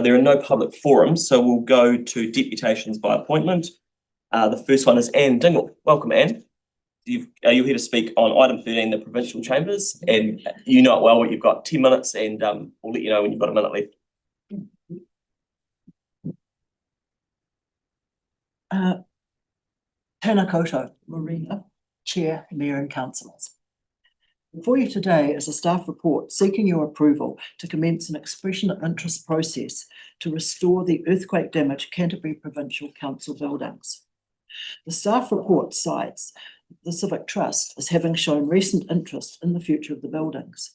There are no public forums, so we'll go to deputations by appointment. The first one is Anne Dingle. Welcome, Anne. Are you here to speak on item 13, the provincial chambers? And you know it well, you've got 10 minutes and we'll let you know when you've got a minute left. Tēnā koutou, Marina, Chair, Mayor and Councillors. Before you today is a staff report seeking your approval to commence an expression of interest process to restore the earthquake damaged Canterbury Provincial Council buildings. The staff report cites the Civic Trust as having shown recent interest in the future of the buildings.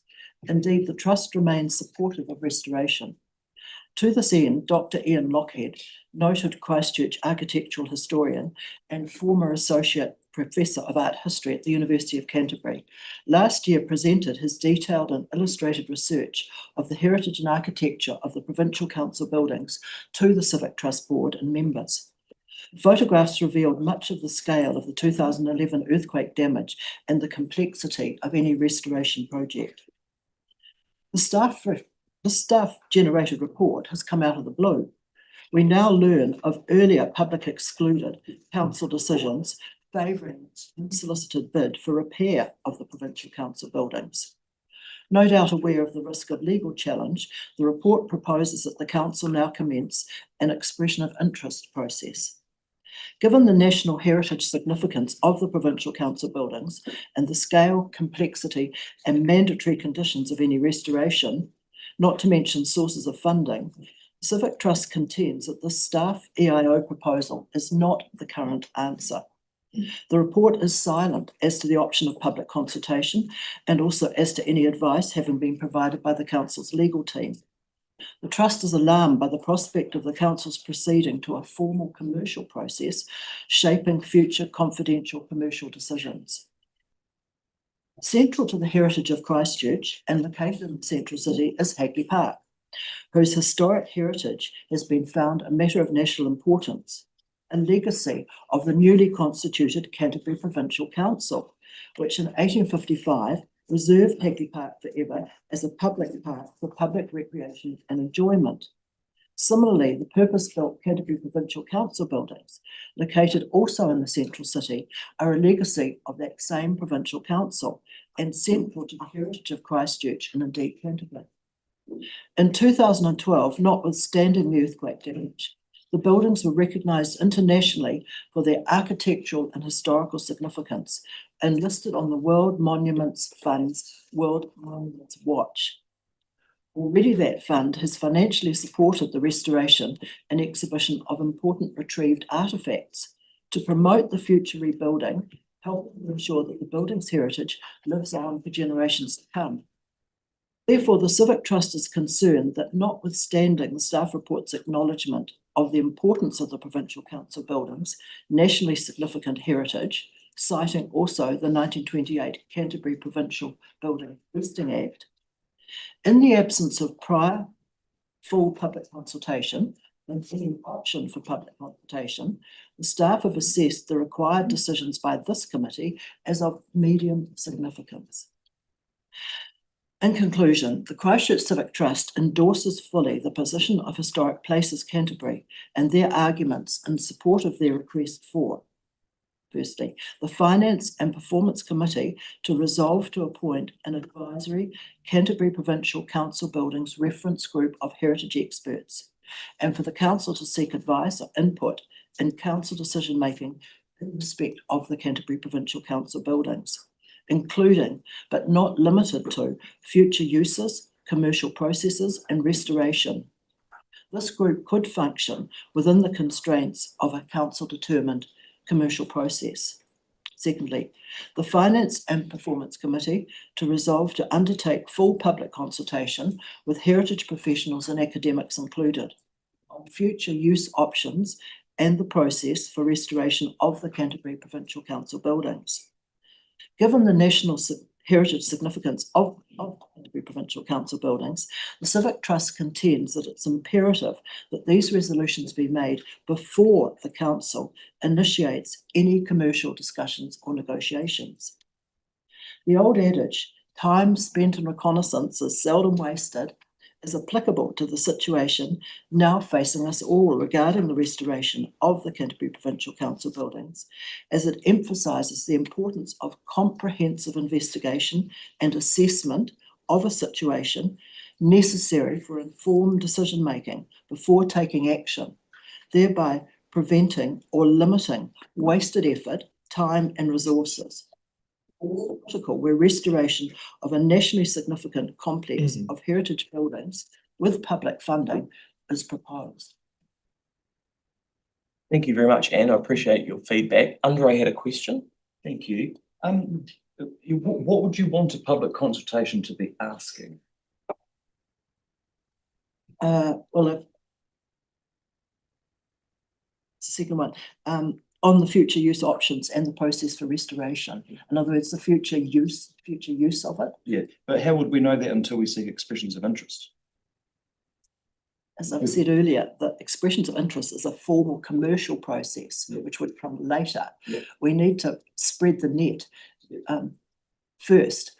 Indeed, the Trust remains supportive of restoration. To this end, Dr. Ian Lockhead, noted Christchurch architectural historian and former Associate Professor of Art History at the University of Canterbury, last year presented his detailed and illustrated research of the heritage and architecture of the Provincial Council buildings to the Civic Trust Board and members. Photographs revealed much of the scale of the 2011 earthquake damage and the complexity of any restoration project. The staff-generated report has come out of the blue. We now learn of earlier public excluded council decisions favouring unsolicited bid for repair of the Provincial Council buildings. No doubt aware of the risk of legal challenge, the report proposes that the Council now commence an expression of interest process. Given the national heritage significance of the Provincial Council buildings and the scale, complexity and mandatory conditions of any restoration, not to mention sources of funding, Civic Trust contends that the staff EIO proposal is not the current answer. The report is silent as to the option of public consultation and also as to any advice having been provided by the Council's legal team. The Trust is alarmed by the prospect of the Council's proceeding to a formal commercial process, shaping future confidential commercial decisions. Central to the heritage of Christchurch and located in the central city is Hagley Park, whose historic heritage has been found a matter of national importance, a legacy of the newly constituted Canterbury Provincial Council, which in 1855 reserved Hagley Park forever as a public park for public recreation and enjoyment. Similarly, the purpose-built Canterbury Provincial Council buildings, located also in the central city, are a legacy of that same provincial council and central to the heritage of Christchurch and indeed Canterbury. In 2012, notwithstanding the earthquake damage, the buildings were recognised internationally for their architectural and historical significance and listed on the World Monuments Fund's World Monuments Watch. Already that fund has financially supported the restoration and exhibition of important retrieved artefacts to promote the future rebuilding, helping to ensure that the building's heritage lives on for generations to come. Therefore, the Civic Trust is concerned that notwithstanding the staff report's acknowledgement of the importance of the Provincial Council buildings' nationally significant heritage, citing also the 1928 Canterbury Provincial Building Listing Act, in the absence of prior full public consultation and any option for public consultation, the staff have assessed the required decisions by this committee as of medium significance. In conclusion, the Christchurch Civic Trust endorses fully the position of Historic Places Canterbury and their arguments in support of their request for, firstly, the Finance and Performance Committee to resolve to appoint an advisory Canterbury Provincial Council Buildings reference group of heritage experts, and for the Council to seek advice or input in Council decision-making in respect of the Canterbury Provincial Council buildings, including, but not limited to, future uses, commercial processes and restoration. This group could function within the constraints of a council-determined commercial process. Secondly, the Finance and Performance Committee to resolve to undertake full public consultation with heritage professionals and academics included on future use options and the process for restoration of the Canterbury Provincial Council buildings. Given the national heritage significance of Canterbury Provincial Council buildings, the Civic Trust contends that it's imperative that these resolutions be made before the Council initiates any commercial discussions or negotiations. The old adage, time spent in reconnaissance is seldom wasted, is applicable to the situation now facing us all regarding the restoration of the Canterbury Provincial Council buildings, as it emphasises the importance of comprehensive investigation and assessment of a situation necessary for informed decision-making before taking action, thereby preventing or limiting wasted effort, time and resources. Article where restoration of a nationally significant complex of heritage buildings with public funding is proposed. Thank you very much, Anne. I appreciate your feedback. Andre had a question. Thank you. What would you want a public consultation to be asking? Well, it's the second one, on the future use options and the process for restoration. In other words, the future use of it. Yeah, but how would we know that until we seek expressions of interest? As I've said earlier, the expressions of interest is a formal commercial process, which would come later. Yeah. We need to spread the net first,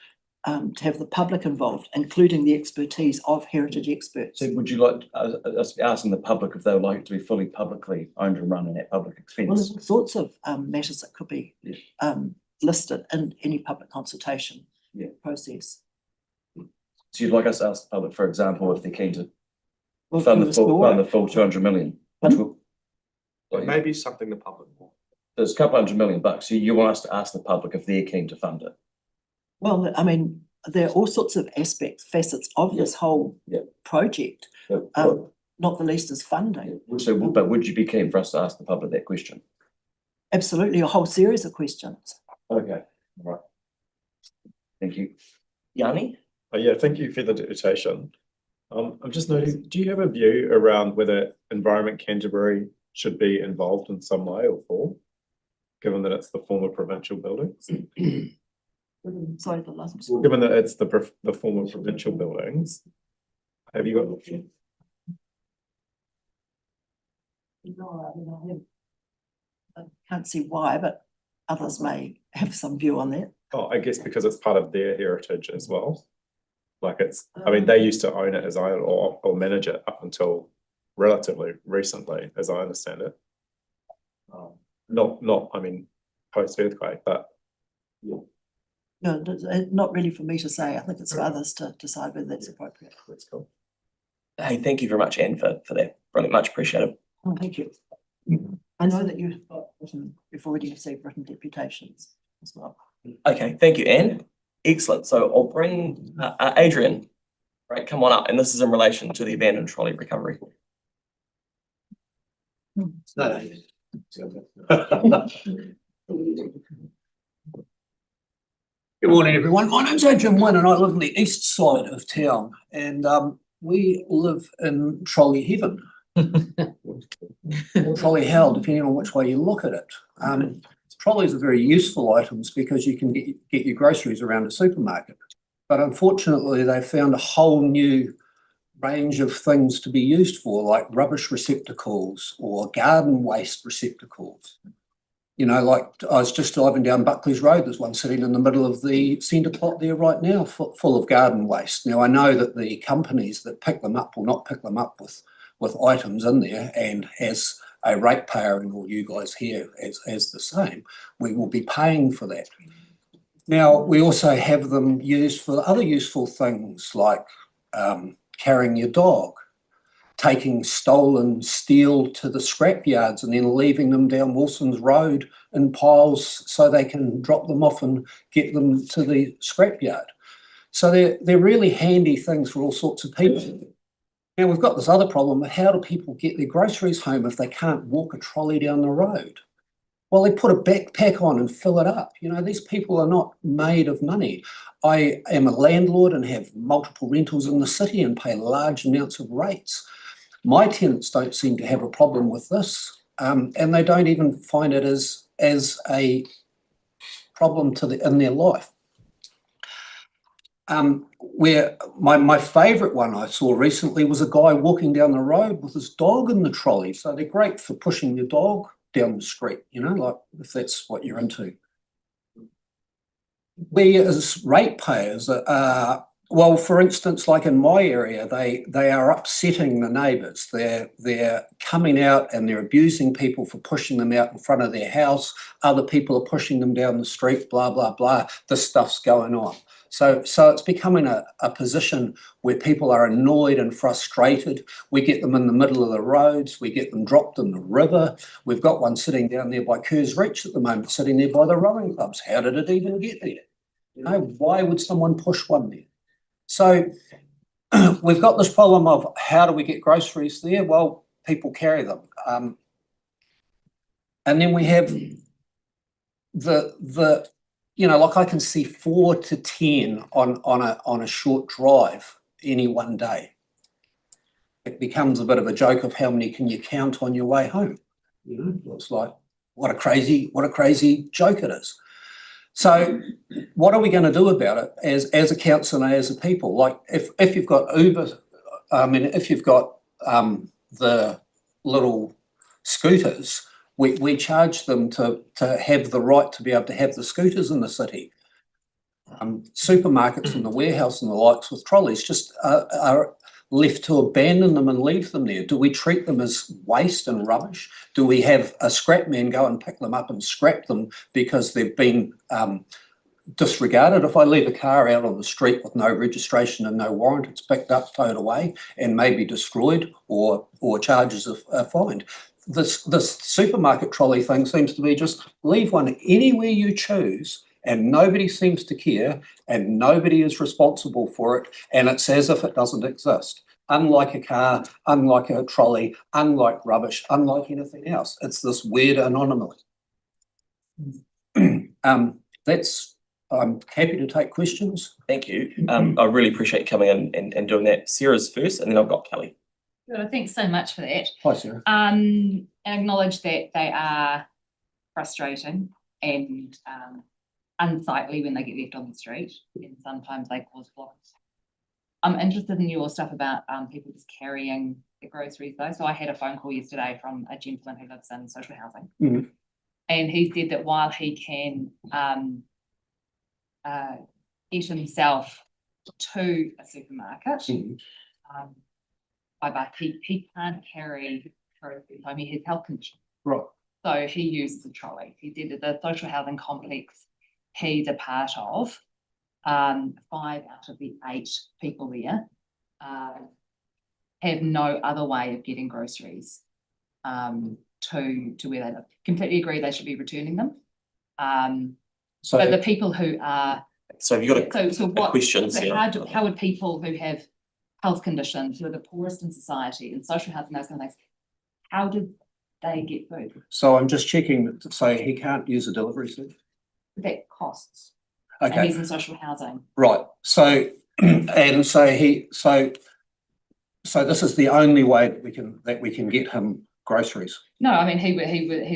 to have the public involved, including the expertise of heritage experts. So would you like us to be asking the public if they would like it to be fully publicly owned and run and at public expense? Well, there's all sorts of matters that could be listed in any public consultation process. So you'd like us to ask the public, for example, if they're keen to Well, fund to the full restore 200 million? Maybe something the public will. There's a couple $100 million. So you want us to ask the public if they're keen to fund it? Well, I mean, there are all sorts of facets of this whole project, not the least is funding. So, but would you be keen for us to ask the public that question? Absolutely, a whole series of questions. Okay, all right. Thank you. Yanni? Yeah, thank you for the deputation. I'm just noting, do you have a view around whether Environment Canterbury should be involved in some way or form, given that it's the former provincial buildings? Sorry, the last Well, given that it's the former provincial buildings, have you got? No, I can't see why, but others may have some view on that. Oh, I guess because it's part of their heritage as well. Like it's, I mean, they used to own it as or manage it up until relatively recently, as I understand it. Not, I mean, post-earthquake, but yeah. No, not really for me to say. I think it's for others to decide whether that's appropriate. That's cool. Hey, thank you very much, Anne, for that. Brilliant, much appreciated. Oh, thank you. I know that you've already received written deputations as well. Okay, thank you, Anne. Excellent. So I'll bring Adrian. Right, come on up. And this is in relation to the abandoned trolley recovery. Good morning, everyone. My name's Adrian Wynne and I live on the east side of town, and we live in trolley heaven. Or trolley hell, depending on which way you look at it. Trolleys are very useful items because you can get your groceries around a supermarket. But unfortunately, they found a whole new range of things to be used for, like rubbish receptacles or garden waste receptacles. You know, like I was just driving down Buckley's Road, there's one sitting in the middle of the centre plot there right now, full of garden waste. Now, I know that the companies that pick them up will not pick them up with items in there, and as a ratepayer, and all you guys here as the same, we will be paying for that. Now, we also have them used for other useful things like carrying your dog, taking stolen steel to the scrap yards and then leaving them down Wilson's Road in piles so they can drop them off and get them to the scrap yard. So they're really handy things for all sorts of people. Now we've got this other problem of how do people get their groceries home if they can't walk a trolley down the road? Well, they put a backpack on and fill it up. You know, these people are not made of money. I am a landlord and have multiple rentals in the city and pay large amounts of rates. My tenants don't seem to have a problem with this, and they don't even find it as a problem in their life. Where my favourite one I saw recently was a guy walking down the road with his dog in the trolley. So they're great for pushing your dog down the street, you know, like if that's what you're into. We as ratepayers are Well, for instance, like in my area, they are upsetting the neighbours. They're coming out and they're abusing people for pushing them out in front of their house. Other people are pushing them down the street, blah, blah, blah. This stuff's going on. So it's becoming a position where people are annoyed and frustrated. We get them in the middle of the roads. We get them dropped in the river. We've got one sitting down there by Kerr's Reach at the moment, sitting there by the rowing clubs. How did it even get there? You know, why would someone push one there? So we've got this problem of how do we get groceries there? Well, people carry them. And then we have the you know, like I can see 4 to 10 on a short drive any one day. It becomes a bit of a joke of how many can you count on your way home. You know, it's like what a crazy joke it is. So what are we going to do about it as a council and as a people? Like if you've got Uber, if you've got the little scooters, we charge them to have the right to be able to have the scooters in the city. Supermarkets and the warehouse and the likes with trolleys just are left to abandon them and leave them there. Do we treat them as waste and rubbish? Do we have a scrap man go and pick them up and scrap them because they've been disregarded? If I leave a car out on the street with no registration and no warrant, it's picked up, towed away and maybe destroyed or charges are fined. This supermarket trolley thing seems to be just leave one anywhere you choose and nobody seems to care and nobody is responsible for it, and it's as if it doesn't exist. Unlike a car, unlike a trolley, unlike rubbish, unlike anything else. It's this weird anomaly. I'm happy to take questions. Thank you. I really appreciate you coming in and doing that. Sarah's first, and then I've got Kelly. Good, thanks so much for that. Hi, Sarah. And acknowledge that they are frustrating and unsightly when they get left on the street, and sometimes they cause blocks. I'm interested in your stuff about people just carrying the groceries though. So I had a phone call yesterday from a gentleman who lives in social housing. Mm-hmm. And he said that while he can get himself to a supermarket, by bus, he can't carry groceries home. He has health conditions. Right. So he uses a trolley. He said that the social housing complex he's a part of, 5 out of the 8 people there have no other way of getting groceries to where they live. Completely agree they should be returning them. But the people who are... So have you got a question? So how would people who have health conditions, who are the poorest in society, and social housing, those kind of things, how did they get food? So I'm just checking, so he can't use a delivery service? That costs. Okay. And he's in social housing. Right. So and so this is the only way that we can get him groceries. No, I mean he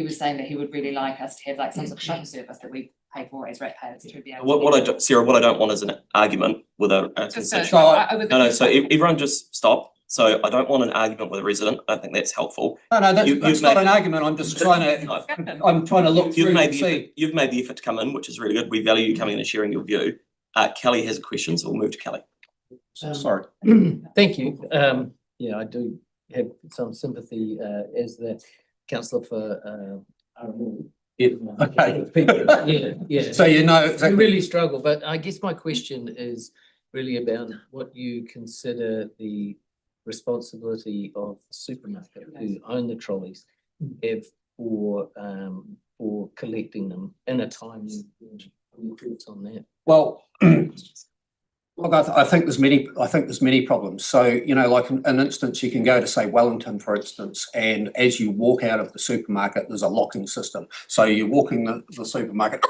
was saying that he would really like us to have like some sort of shuttle service that we pay for as ratepayers to be able Sarah, what I don't want is an argument with a constituent. So everyone just stop. So I don't want an argument with a resident. I don't think that's helpful. No, that's not an argument. I'm just trying to look through and see. You've made the effort to come in, which is really good. We value you coming in and sharing your view. Kelly has a question, so we'll move to Kelly. Sorry. Thank you. Yeah, I do have some sympathy as the councillor for Okay. Yeah. So you know exactly. We really struggle, but I guess my question is really about what you consider the responsibility of the supermarket who own the trolleys have for collecting them in a timely fashion. Your thoughts on that? Well, look, I think there's many problems. So, you know, like an instance, you can go to say Wellington, for instance, and as you walk out of the supermarket, there's a locking system. So you're walking the supermarket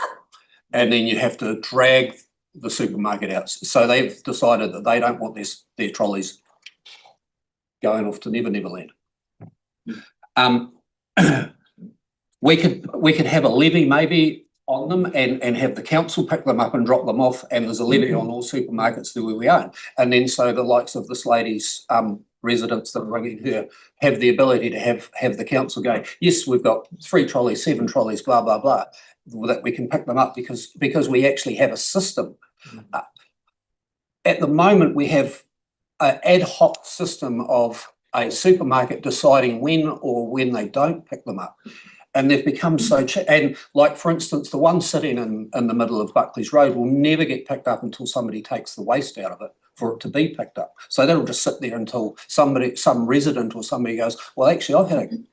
and then you have to drag the supermarket out. So they've decided that they don't want their trolleys going off to Never Land. We could have a levy maybe on them and have the council pick them up and drop them off, and there's a levy on all supermarkets that we own. And then so the likes of this lady's residents that are bringing her have the ability to have the council go, yes, we've got 3 trolleys, 7 trolleys, blah, blah, blah, that we can pick them up because we actually have a system. at the moment, we have an ad hoc system of a supermarket deciding when they don't pick them up. And they've become so, and like, for instance, the one sitting in the middle of Buckley's Road will never get picked up until somebody takes the waste out of it for it to be picked up. So that'll just sit there until some resident or somebody goes, well, actually,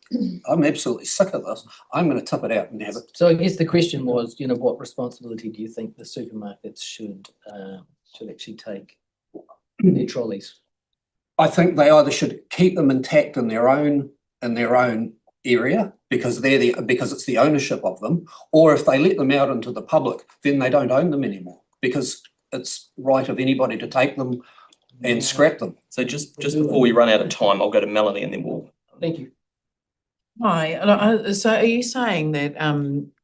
I'm absolutely sick of this. I'm going to tip it out and have it. So I guess the question was, what responsibility do you think the supermarkets should actually take their trolleys? I think they either should keep them intact in their own area because because it's the ownership of them, or if they let them out into the public, then they don't own them anymore because it's right of anybody to take them and scrap them. So just before we run out of time, I'll go to Melanie and then we'll. Thank you. Hi, so are you saying that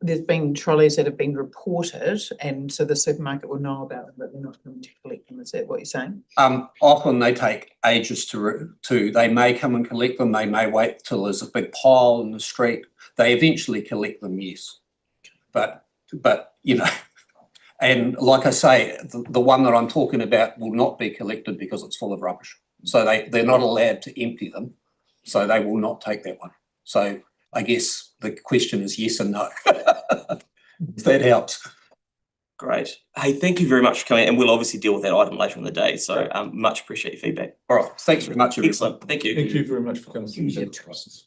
there's been trolleys that have been reported and so the supermarket will know about them, but they're not coming to collect them? Is that what you're saying? Often they take ages they may come and collect them, they may wait till there's a big pile in the street. They eventually collect them, yes. But and like I say, the one that I'm talking about will not be collected because it's full of rubbish. So they're not allowed to empty them. So they will not take that one. So I guess the question is yes and no. If that helps. Great. Hey, thank you very much for coming, and we'll obviously deal with that item later in the day. So much appreciate your feedback. All right. Thanks very much, everybody. Excellent. Thank you. Thank you very much for coming.